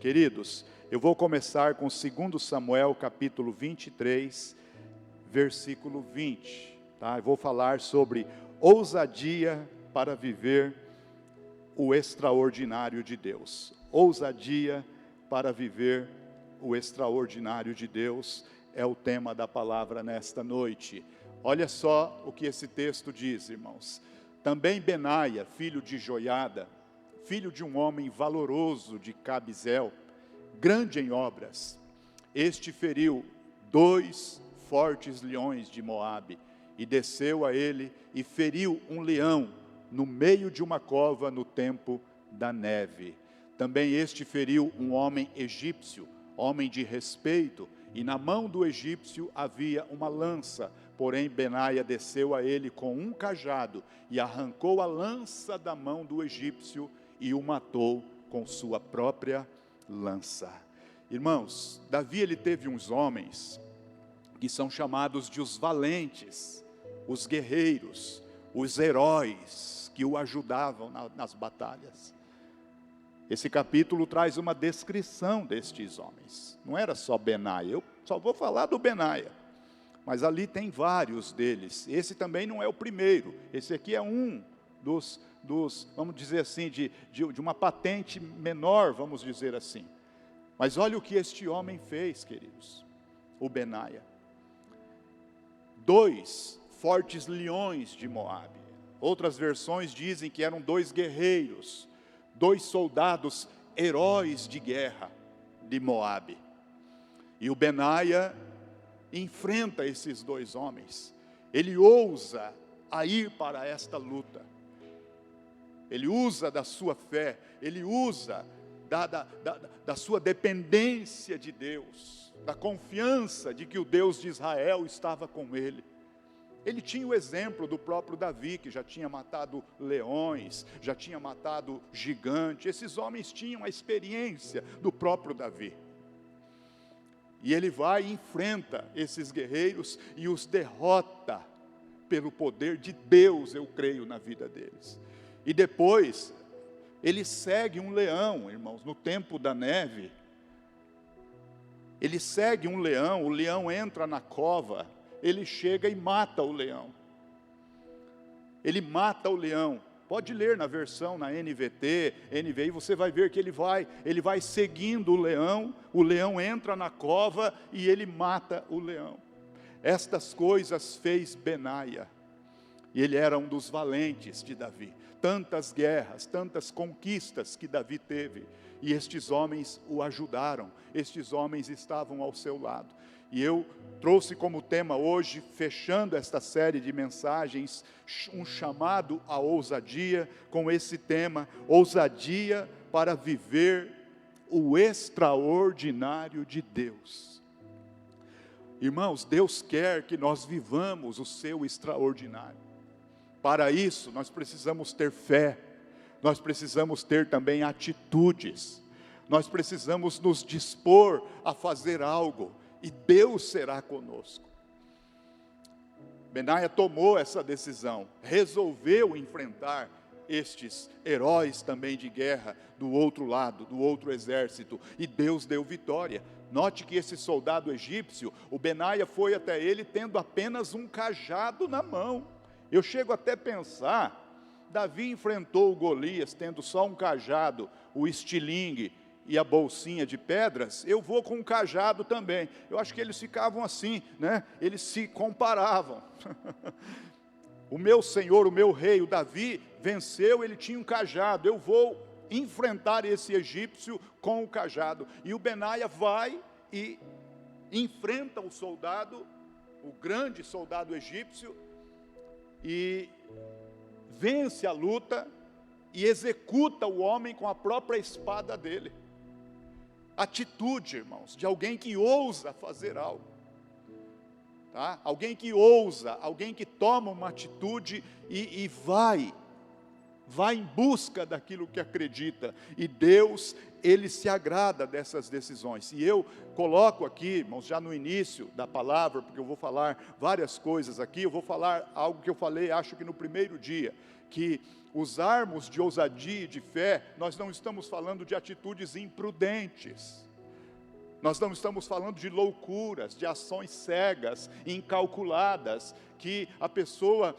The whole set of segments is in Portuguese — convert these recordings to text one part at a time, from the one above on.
Queridos, eu vou começar com 2 Samuel capítulo 23, versículo 20, tá? Eu vou falar sobre ousadia para viver o extraordinário de Deus. Ousadia para viver o extraordinário de Deus é o tema da palavra nesta noite. Olha só o que esse texto diz, irmãos. Também Benaia, filho de Joiada, filho de um homem valoroso de Cabizel, grande em obras, este feriu 2 fortes leões de Moabe, e desceu a ele e feriu um leão no meio de uma cova no tempo da neve. Também este feriu um homem egípcio, homem de respeito, e na mão do egípcio havia uma lança, porém Benaia desceu a ele com um cajado, e arrancou a lança da mão do egípcio, e o matou com sua própria lança. Irmãos, Davi ele teve uns homens que são chamados de os valentes, os guerreiros, os heróis que o ajudavam nas batalhas. Esse capítulo traz uma descrição destes homens. Não era só Benaia, eu só vou falar do Benaia, mas ali tem vários deles. Esse também não é o primeiro, esse aqui é um dos vamos dizer assim, de uma patente menor, vamos dizer assim. Mas olha o que este homem fez, queridos, o Benaia. 2 fortes leões de Moabe. Outras versões dizem que eram 2 guerreiros, 2 soldados, heróis de guerra de Moabe. E o Benaia enfrenta esses 2 homens. Ele ousa a ir para esta luta. Ele usa da sua fé, ele usa da sua dependência de Deus, da confiança de que o Deus de Israel estava com ele. Ele tinha o exemplo do próprio Davi, que já tinha matado leões, já tinha matado gigantes. Esses homens tinham a experiência do próprio Davi. E ele vai e enfrenta esses guerreiros e os derrota pelo poder de Deus, eu creio, na vida deles. E depois, ele segue um leão, irmãos, no tempo da neve. Ele segue um leão, o leão entra na cova, ele chega e mata o leão. Ele mata o leão. Pode ler na versão, na NVT, NVI, você vai ver que ele vai seguindo o leão entra na cova e ele mata o leão. Estas coisas fez Benaia, e ele era um dos valentes de Davi. Tantas guerras, tantas conquistas que Davi teve, e estes homens o ajudaram, estes homens estavam ao seu lado. E eu trouxe como tema hoje, fechando esta série de mensagens, um chamado à ousadia, com esse tema, ousadia para viver o extraordinário de Deus. Irmãos, Deus quer que nós vivamos o seu extraordinário. Para isso, nós precisamos ter fé, nós precisamos ter também atitudes, nós precisamos nos dispor a fazer algo, e Deus será conosco. Benaia tomou essa decisão, resolveu enfrentar estes heróis também de guerra do outro lado, do outro exército, e Deus deu vitória. Note que esse soldado egípcio, o Benaia foi até ele tendo apenas um cajado na mão. Eu chego até a pensar, Davi enfrentou o Golias tendo só um cajado, o estilingue e a bolsinha de pedras, eu vou com um cajado também. Eu acho que eles ficavam assim, né? Eles se comparavam. O meu Senhor, o meu rei, o Davi, venceu, ele tinha um cajado, eu vou enfrentar esse egípcio com o cajado. E o Benaia vai e enfrenta o soldado, o grande soldado egípcio, e vence a luta e executa o homem com a própria espada dele. Atitude, irmãos, de alguém que ousa fazer algo, tá? Alguém que ousa, alguém que toma uma atitude e vá em busca daquilo que acredita, e Deus, Ele se agrada dessas decisões. E eu coloco aqui, irmãos, já no início da palavra, porque eu vou falar várias coisas aqui, eu vou falar algo que eu falei, acho que no primeiro dia, que usarmos de ousadia e de fé, nós não estamos falando de atitudes imprudentes, nós não estamos falando de loucuras, de ações cegas, incalculadas, que a pessoa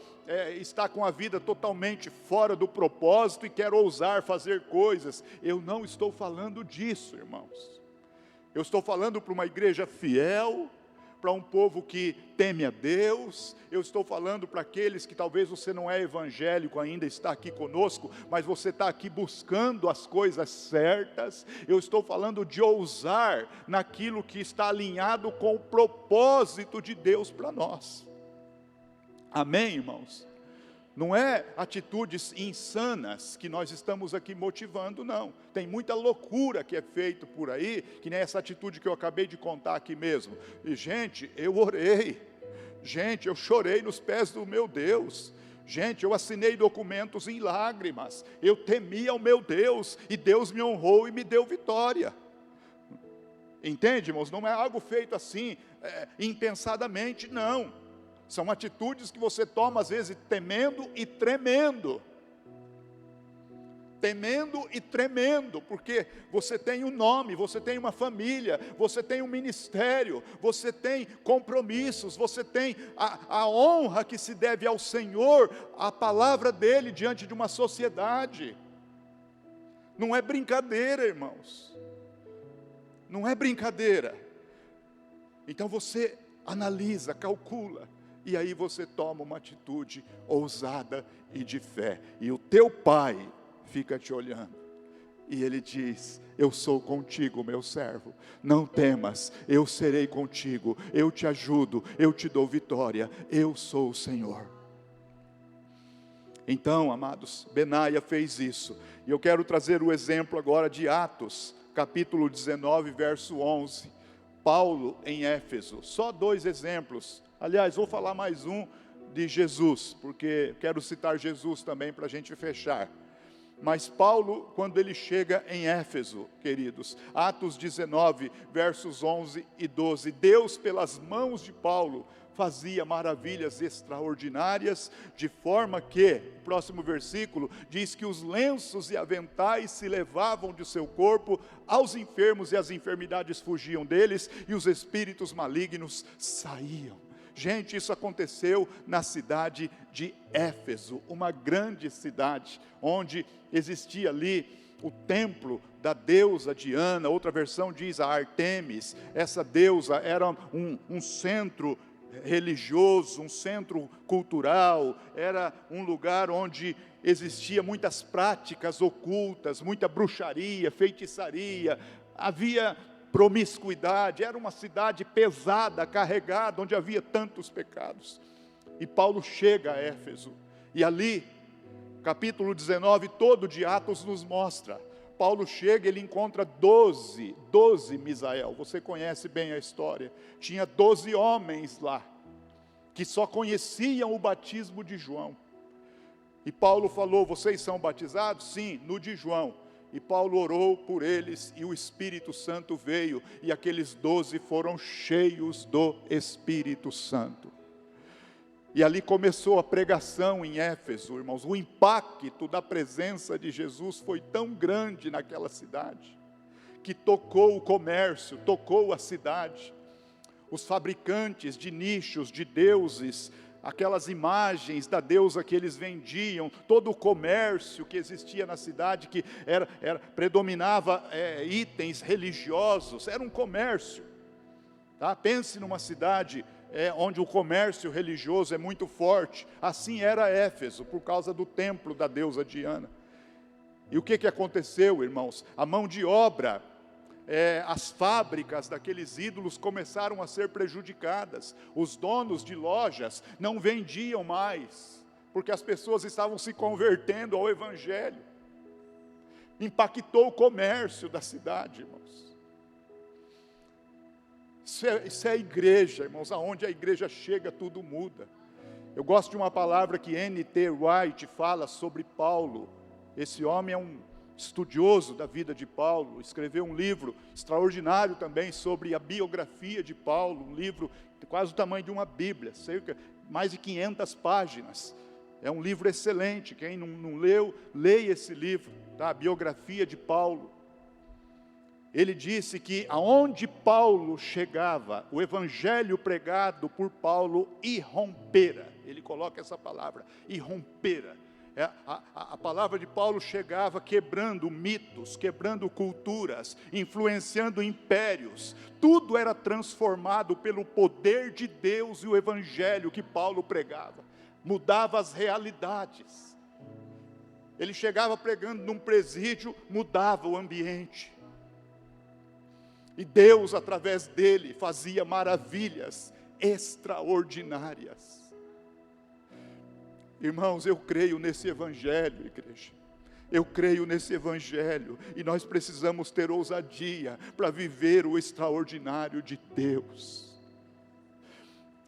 está com a vida totalmente fora do propósito e quer ousar fazer coisas. Eu não estou falando disso, irmãos. Eu estou falando para uma igreja fiel, para um povo que teme a Deus. Eu estou falando para aqueles que talvez você não é evangélico ainda, está aqui conosco, mas você está aqui buscando as coisas certas. Eu estou falando de ousar naquilo que está alinhado com o propósito de Deus para nós. Amém, irmãos? Não é atitudes insanas que nós estamos aqui motivando, não. Tem muita loucura que é feito por aí, que nem essa atitude que eu acabei de contar aqui mesmo. E gente, eu orei. Gente, eu chorei nos pés do meu Deus. Gente, eu assinei documentos em lágrimas. Eu temia o meu Deus, e Deus me honrou e me deu vitória. Entende, irmãos? Não é algo feito assim, impensadamente, não. São atitudes que você toma às vezes temendo e tremendo. Temendo e tremendo, porque você tem um nome, você tem uma família, você tem um ministério, você tem compromissos, você tem a honra que se deve ao Senhor, a palavra dEle diante de uma sociedade. Não é brincadeira, irmãos. Não é brincadeira. Então você analisa, calcula, e aí você toma uma atitude ousada e de fé. E o teu pai fica te olhando. E ele diz: eu sou contigo, meu servo. Não temas, eu serei contigo. Eu te ajudo, eu te dou vitória. Eu sou o Senhor. Então, amados, Benaia fez isso. E eu quero trazer o exemplo agora de Atos, capítulo 19, verso 11. Paulo em Éfeso. Só 2 exemplos. Aliás, vou falar mais um de Jesus, porque quero citar Jesus também para a gente fechar. Mas Paulo, quando ele chega em Éfeso, queridos, Atos 19, versos 11 e 12, Deus, pelas mãos de Paulo, fazia maravilhas extraordinárias, de forma que, o próximo versículo, diz que os lenços e aventais se levavam de seu corpo aos enfermos, e as enfermidades fugiam deles, e os espíritos malignos saíam. Gente, isso aconteceu na cidade de Éfeso, uma grande cidade, onde existia ali o templo da deusa Diana. Outra versão diz a Artemis. Essa deusa era um centro religioso, um centro cultural, era um lugar onde existia muitas práticas ocultas, muita bruxaria, feitiçaria, havia promiscuidade, era uma cidade pesada, carregada, onde havia tantos pecados. E Paulo chega a Éfeso, e ali, capítulo 19, todo de Atos nos mostra, Paulo chega, ele encontra 12, Misael, você conhece bem a história, tinha 12 homens lá, que só conheciam o batismo de João, e Paulo falou: vocês são batizados? Sim, no de João. E Paulo orou por eles, e o Espírito Santo veio, e aqueles 12 foram cheios do Espírito Santo. E ali começou a pregação em Éfeso, irmãos. O impacto da presença de Jesus foi tão grande naquela cidade, que tocou o comércio, tocou a cidade. Os fabricantes de nichos, de deuses, aquelas imagens da deusa que eles vendiam, todo o comércio que existia na cidade, que predominava itens religiosos, era um comércio, tá? Pense numa cidade onde o comércio religioso é muito forte. Assim era Éfeso, por causa do templo da deusa Diana. E o que aconteceu, irmãos? A mão de obra, as fábricas daqueles ídolos começaram a ser prejudicadas. Os donos de lojas não vendiam mais, porque as pessoas estavam se convertendo ao Evangelho. Impactou o comércio da cidade, irmãos. Isso é a igreja, irmãos. Aonde a igreja chega, tudo muda. Eu gosto de uma palavra que N.T. Wright fala sobre Paulo, Esse homem é um estudioso da vida de Paulo, escreveu um livro extraordinário também sobre a biografia de Paulo, um livro quase o tamanho de uma Bíblia, cerca mais de 500 páginas. É um livro excelente, quem não leu, leia esse livro, tá? A biografia de Paulo. Ele disse que aonde Paulo chegava, o evangelho pregado por Paulo irrompera. Ele coloca essa palavra, irrompera. A palavra de Paulo chegava quebrando mitos, quebrando culturas, influenciando impérios. Tudo era transformado pelo poder de Deus e o evangelho que Paulo pregava. Mudava as realidades. Ele chegava pregando num presídio, mudava o ambiente. E Deus, através dele, fazia maravilhas extraordinárias. Irmãos, eu creio nesse evangelho, igreja. Eu creio nesse evangelho. E nós precisamos ter ousadia para viver o extraordinário de Deus.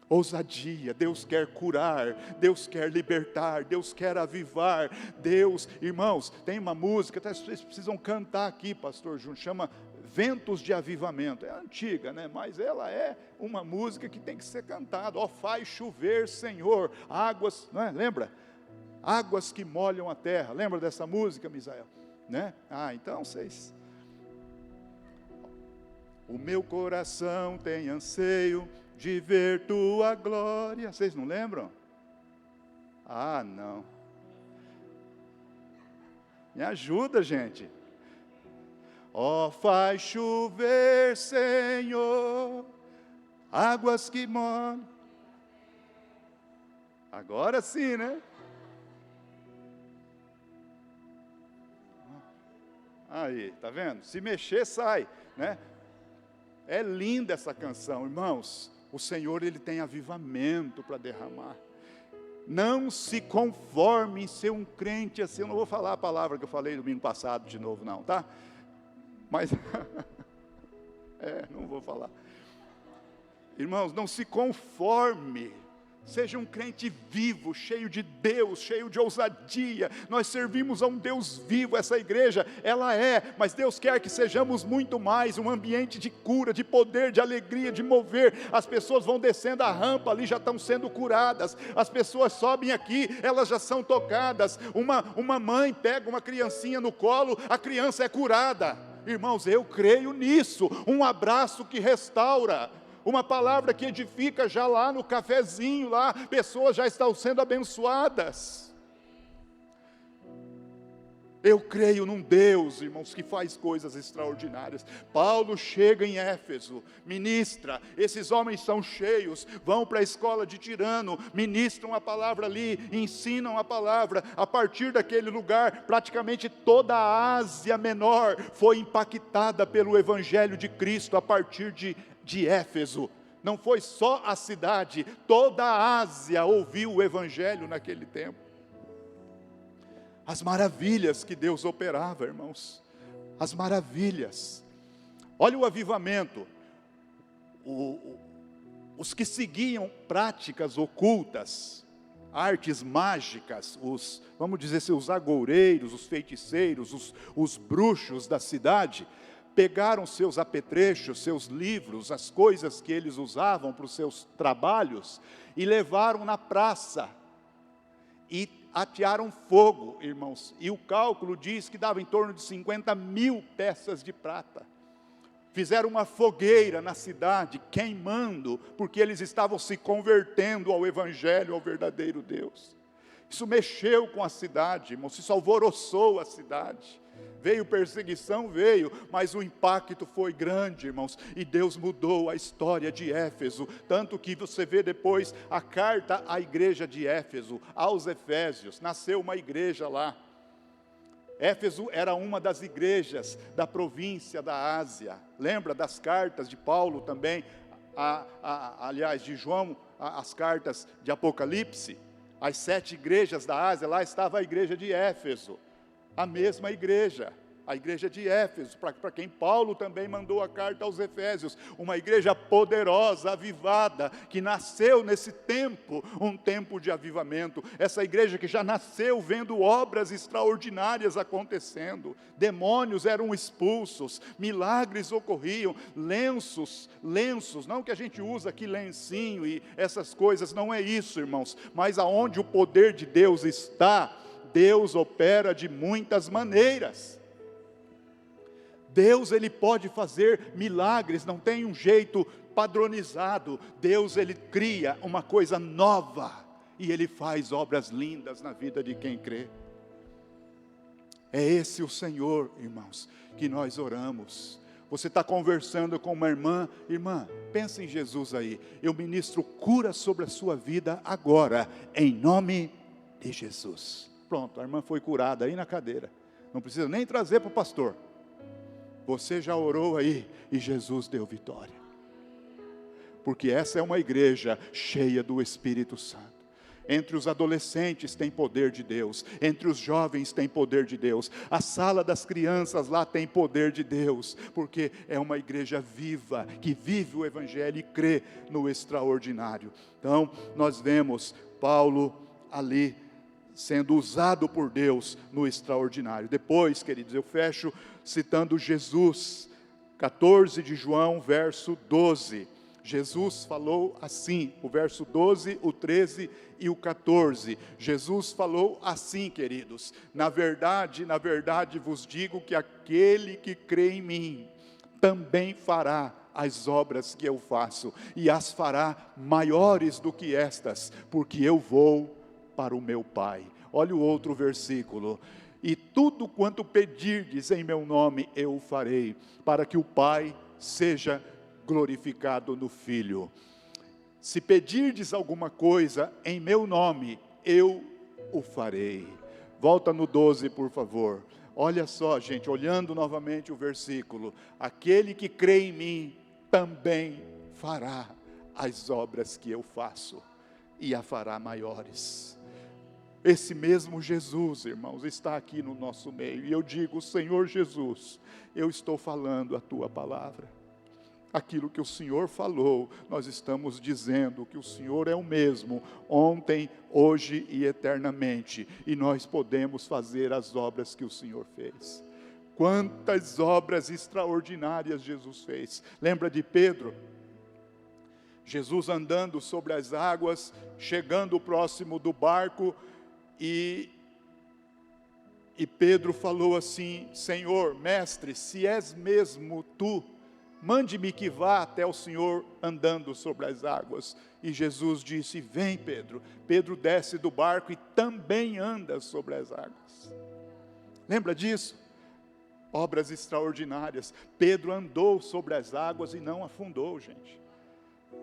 Ousadia, Deus quer curar, Deus quer libertar, Deus quer avivar, Deus, irmãos, tem uma música, até vocês precisam cantar aqui, pastor Júnior, chama Ventos de Avivamento, é antiga, né? Mas ela é uma música que tem que ser cantada. Ó, faz chover, Senhor, águas, não é? Lembra? Águas que molham a terra, lembra dessa música, Misael? Né? Então vocês... O meu coração tem anseio de ver tua glória. Vocês não lembram? Não. Me ajuda, gente. Ó, faz chover, Senhor, águas que molham. Agora sim, né? Aí, tá vendo? Se mexer, sai, né? É linda essa canção, irmãos. O Senhor, Ele tem avivamento para derramar. Não se conforme em ser um crente assim. Eu não vou falar a palavra que eu falei domingo passado de novo, não, tá? Mas, não vou falar. Irmãos, não se conforme. Seja um crente vivo, cheio de Deus, cheio de ousadia. Nós servimos a um Deus vivo. Essa igreja, ela mas Deus quer que sejamos muito mais. Um ambiente de cura, de poder, de alegria, de mover. As pessoas vão descendo a rampa ali, já estão sendo curadas. As pessoas sobem aqui, elas já são tocadas. Uma mãe pega uma criancinha no colo, a criança é curada. Irmãos, eu creio nisso. Um abraço que restaura. Uma palavra que edifica já lá no cafezinho, lá, pessoas já estão sendo abençoadas. Eu creio num Deus, irmãos, que faz coisas extraordinárias. Paulo chega em Éfeso, ministra, esses homens são cheios, vão para a escola de Tirano, ministram a palavra ali, ensinam a palavra. A partir daquele lugar, praticamente toda a Ásia Menor foi impactada pelo Evangelho de Cristo, a partir de Éfeso. Não foi só a cidade, toda a Ásia ouviu o Evangelho naquele tempo. As maravilhas que Deus operava, irmãos, as maravilhas. Olha o avivamento. Os que seguiam práticas ocultas, artes mágicas, vamos dizer assim, os agoureiros, os feiticeiros, os bruxos da cidade, pegaram seus apetrechos, seus livros, as coisas que eles usavam para os seus trabalhos, e levaram na praça, e atearam fogo, irmãos, e o cálculo diz que dava em torno de 50.000 peças de prata. Fizeram uma fogueira na cidade, queimando, porque eles estavam se convertendo ao Evangelho, ao verdadeiro Deus. Isso mexeu com a cidade, irmãos, isso alvoroçou a cidade. Veio perseguição, mas o impacto foi grande, irmãos, e Deus mudou a história de Éfeso, tanto que você vê depois a carta à igreja de Éfeso, aos Efésios, nasceu uma igreja lá. Éfeso era uma das igrejas da província da Ásia, lembra das cartas de Paulo também, aliás, de João, as cartas de Apocalipse, as 7 igrejas da Ásia, lá estava a igreja de Éfeso, a mesma igreja, A igreja de Éfeso, para quem Paulo também mandou a carta aos Efésios, uma igreja poderosa, avivada, que nasceu nesse tempo, um tempo de avivamento. Essa igreja que já nasceu vendo obras extraordinárias acontecendo, demônios eram expulsos, milagres ocorriam, lenços, não que a gente usa aqui lencinho e essas coisas, não é isso, irmãos, mas aonde o poder de Deus está, Deus opera de muitas maneiras. Deus, Ele pode fazer milagres, não tem um jeito padronizado. Deus, Ele cria uma coisa nova, e Ele faz obras lindas na vida de quem crê. É esse o Senhor, irmãos, que nós oramos. Você está conversando com uma irmã, pensa em Jesus aí, eu ministro cura sobre a sua vida agora, em nome de Jesus. Pronto, a irmã foi curada aí na cadeira, não precisa nem trazer para o pastor. Você já orou aí e Jesus deu vitória. Porque essa é uma igreja cheia do Espírito Santo. Entre os adolescentes tem poder de Deus, entre os jovens tem poder de Deus, a sala das crianças lá tem poder de Deus, porque é uma igreja viva, que vive o Evangelho e crê no extraordinário. Então, nós vemos Paulo ali, sendo usado por Deus no extraordinário. Depois, queridos, eu fecho citando Jesus, 14 de João, verso 12. Jesus falou assim, o verso 12, o 13 e o 14. Jesus falou assim, queridos: na verdade vos digo que aquele que crê em mim, também fará as obras que eu faço, e as fará maiores do que estas, porque eu vou para o meu Pai. Olha o outro versículo: e tudo quanto pedirdes em meu nome eu o farei, para que o Pai seja glorificado no Filho. Se pedirdes alguma coisa em meu nome, eu o farei. Volta no 12, por favor. Olha só, gente, olhando novamente o versículo: aquele que crê em mim, também fará as obras que eu faço, e a fará maiores. Esse mesmo Jesus, irmãos, está aqui no nosso meio, e eu digo: Senhor Jesus, eu estou falando a tua palavra. Aquilo que o Senhor falou, nós estamos dizendo que o Senhor é o mesmo, ontem, hoje e eternamente, e nós podemos fazer as obras que o Senhor fez. Quantas obras extraordinárias Jesus fez. Lembra de Pedro? Jesus andando sobre as águas, chegando próximo do barco, e Pedro falou assim: Senhor, mestre, se és mesmo tu, mande-me que vá até o Senhor andando sobre as águas. E Jesus disse: vem, Pedro. Pedro desce do barco e também anda sobre as águas. Lembra disso? Obras extraordinárias. Pedro andou sobre as águas e não afundou, gente.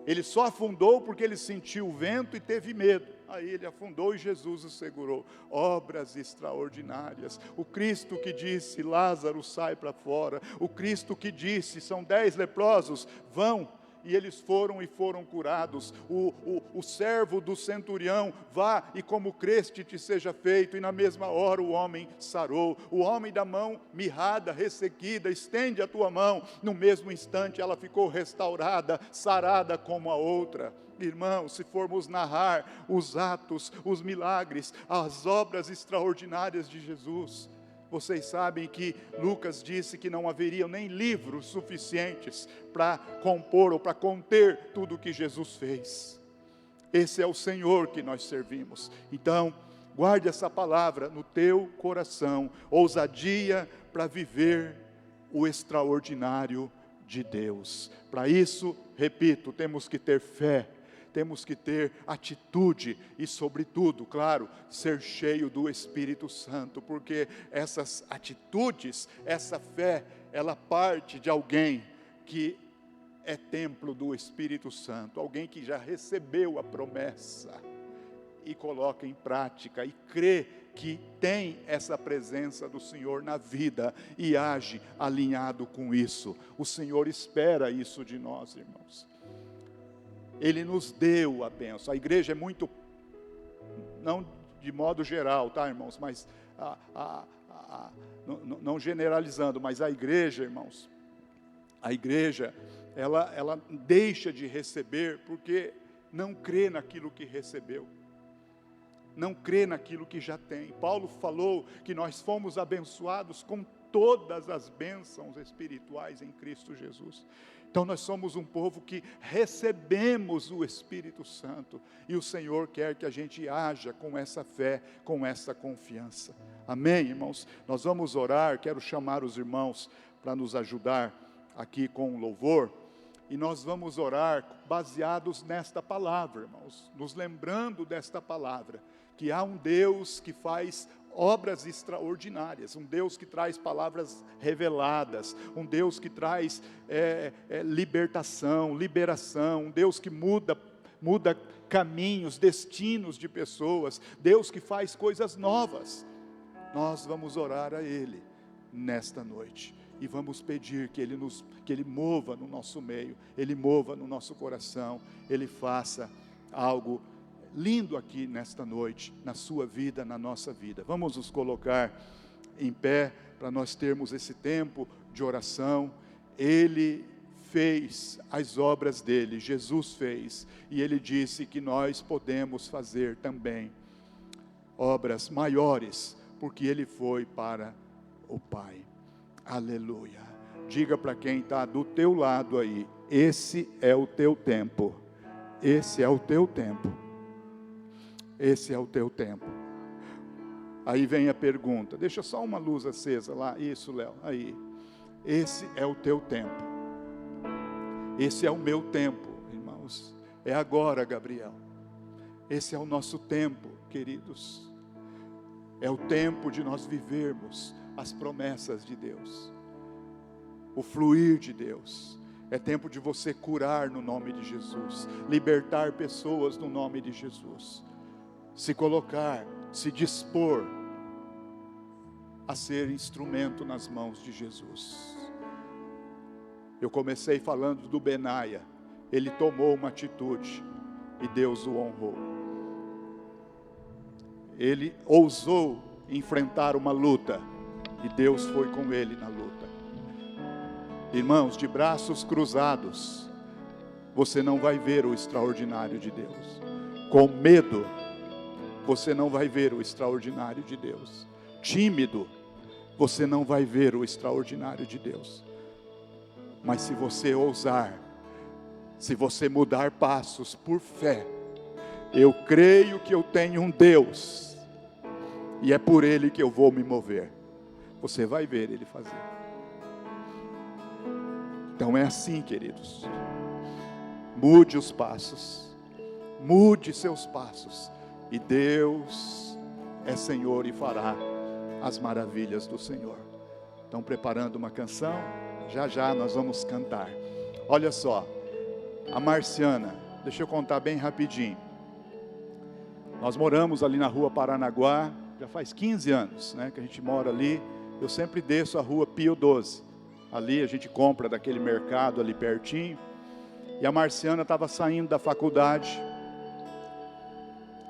Ele só afundou porque ele sentiu o vento e teve medo. Aí ele afundou e Jesus o segurou. Obras extraordinárias. O Cristo que disse: Lázaro, sai para fora. O Cristo que disse: são 10 leprosos, vão. E eles foram e foram curados. O servo do centurião: vá e como creste te seja feito. E na mesma hora o homem sarou. O homem da mão mirrada, ressequida: estende a tua mão. No mesmo instante ela ficou restaurada, sarada como a outra. Irmãos, se formos narrar os atos, os milagres, as obras extraordinárias de Jesus, vocês sabem que Lucas disse que não haveriam nem livros suficientes para compor ou para conter tudo o que Jesus fez. Esse é o Senhor que nós servimos. Então, guarde essa palavra no teu coração: ousadia para viver o extraordinário de Deus. Para isso, repito, temos que ter fé, temos que ter atitude e, sobretudo, claro, ser cheio do Espírito Santo, porque essas atitudes, essa fé, ela parte de alguém que é templo do Espírito Santo, alguém que já recebeu a promessa e coloca em prática e crê que tem essa presença do Senhor na vida e age alinhado com isso. O Senhor espera isso de nós, irmãos. Ele nos deu a bênção. A igreja é muito, não de modo geral, tá, irmãos, mas não generalizando, mas a igreja, irmãos, a igreja, ela deixa de receber porque não crê naquilo que recebeu, não crê naquilo que já tem. Paulo falou que nós fomos abençoados com todas as bênçãos espirituais em Cristo Jesus. Então nós somos um povo que recebemos o Espírito Santo, e o Senhor quer que a gente haja com essa fé, com essa confiança. Amém, irmãos? Nós vamos orar, quero chamar os irmãos para nos ajudar aqui com o louvor, e nós vamos orar baseados nesta palavra, irmãos, nos lembrando desta palavra, que há um Deus que faz obras extraordinárias, um Deus que traz palavras reveladas, um Deus que traz libertação, liberação, um Deus que muda caminhos, destinos de pessoas, Deus que faz coisas novas. Nós vamos orar a Ele nesta noite, e vamos pedir que Ele mova no nosso meio, Ele mova no nosso coração, Ele faça algo lindo aqui nesta noite, na sua vida, na nossa vida. Vamos nos colocar em pé, para nós termos esse tempo de oração. Ele fez as obras dele, Jesus fez, e Ele disse que nós podemos fazer também obras maiores, porque Ele foi para o Pai. Aleluia. Diga para quem está do teu lado aí: esse é o teu tempo, esse é o teu tempo. Esse é o teu tempo. Aí vem a pergunta, deixa só uma luz acesa lá, isso, Léo, aí. Esse é o teu tempo. Esse é o meu tempo, irmãos. É agora, Gabriel. Esse é o nosso tempo, queridos. É o tempo de nós vivermos as promessas de Deus, o fluir de Deus. É tempo de você curar no nome de Jesus, libertar pessoas no nome de Jesus, se colocar, se dispor a ser instrumento nas mãos de Jesus. Eu comecei falando do Benaia, ele tomou uma atitude e Deus o honrou. Ele ousou enfrentar uma luta e Deus foi com ele na luta. Irmãos, de braços cruzados, você não vai ver o extraordinário de Deus. Com medo, você não vai ver o extraordinário de Deus. Tímido, você não vai ver o extraordinário de Deus. Mas se você ousar, se você mudar passos por fé, eu creio que eu tenho um Deus, e é por Ele que eu vou me mover. Você vai ver Ele fazer. Então é assim, queridos. Mude os passos, mude seus passos, e Deus é Senhor e fará as maravilhas do Senhor. Estão preparando uma canção? Já já nós vamos cantar. Olha só, a Marciana, deixa eu contar bem rapidinho. Nós moramos ali na rua Paranaguá, já faz 15 anos, né, que a gente mora ali. Eu sempre desço a rua Pio 12. Ali a gente compra daquele mercado ali pertinho. E a Marciana estava saindo da faculdade.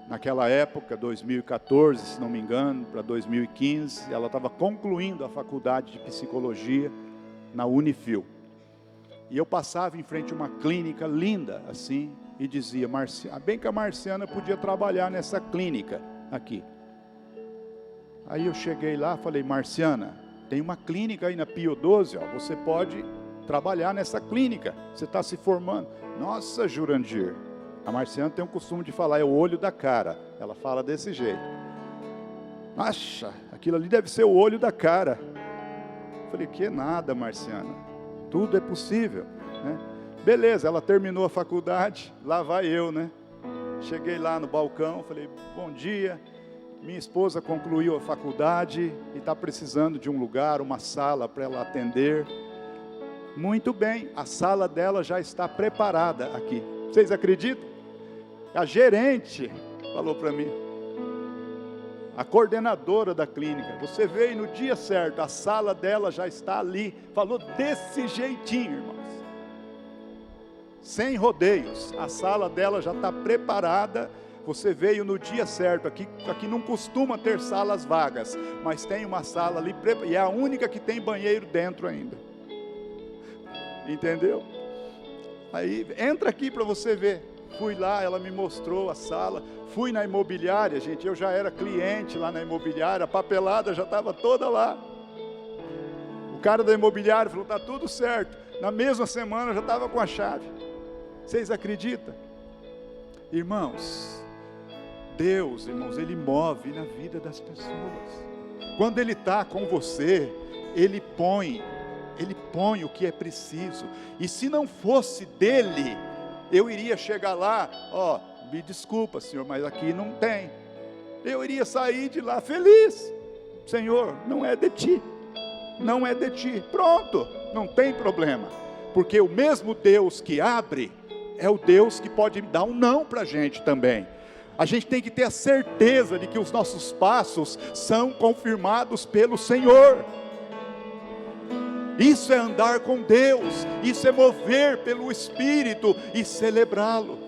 Naquela época, 2014, se não me engano, para 2015, ela estava concluindo a faculdade de psicologia na Unifil. E eu passava em frente a uma clínica linda, assim, e dizia: bem que a Marciana podia trabalhar nessa clínica aqui. Aí eu cheguei lá, falei: Marciana, tem uma clínica aí na Pio 12, ó, você pode trabalhar nessa clínica, você está se formando. Nossa, Jurandir, a Marciana tem um costume de falar, é o olho da cara, ela fala desse jeito. Nossa, aquilo ali deve ser o olho da cara. Falei: que nada, Marciana, tudo é possível, né? Beleza, ela terminou a faculdade, lá vai eu, né? Cheguei lá no balcão, falei: bom dia, minha esposa concluiu a faculdade e está precisando de um lugar, uma sala para ela atender. Muito bem, a sala dela já está preparada aqui. Vocês acreditam? A gerente falou para mim, a coordenadora da clínica: você veio no dia certo, a sala dela já está ali. Falou desse jeitinho, irmãos, sem rodeios. A sala dela já está preparada você veio no dia certo. Aqui não costuma ter salas vagas, mas tem uma sala ali, e é a única que tem banheiro dentro ainda. Entendeu? Aí, entra aqui para você ver. Fui lá, ela me mostrou a sala. Fui na imobiliária, gente, eu já era cliente lá na imobiliária, a papelada já estava toda lá. O cara da imobiliária falou, está tudo certo. Na mesma semana eu já estava com a chave. Vocês acreditam? Irmãos, Deus, irmãos, Ele move na vida das pessoas. Quando Ele está com você, Ele põe o que é preciso. E se não fosse dEle, eu iria chegar lá, me desculpa, Senhor, mas aqui não tem. Eu iria sair de lá feliz. Senhor, não é de Ti. Não é de Ti. Pronto, não tem problema. Porque o mesmo Deus que abre, é o Deus que pode dar um não para a gente também. A gente tem que ter a certeza de que os nossos passos são confirmados pelo Senhor. Isso é andar com Deus, isso é mover pelo Espírito e celebrá-lo.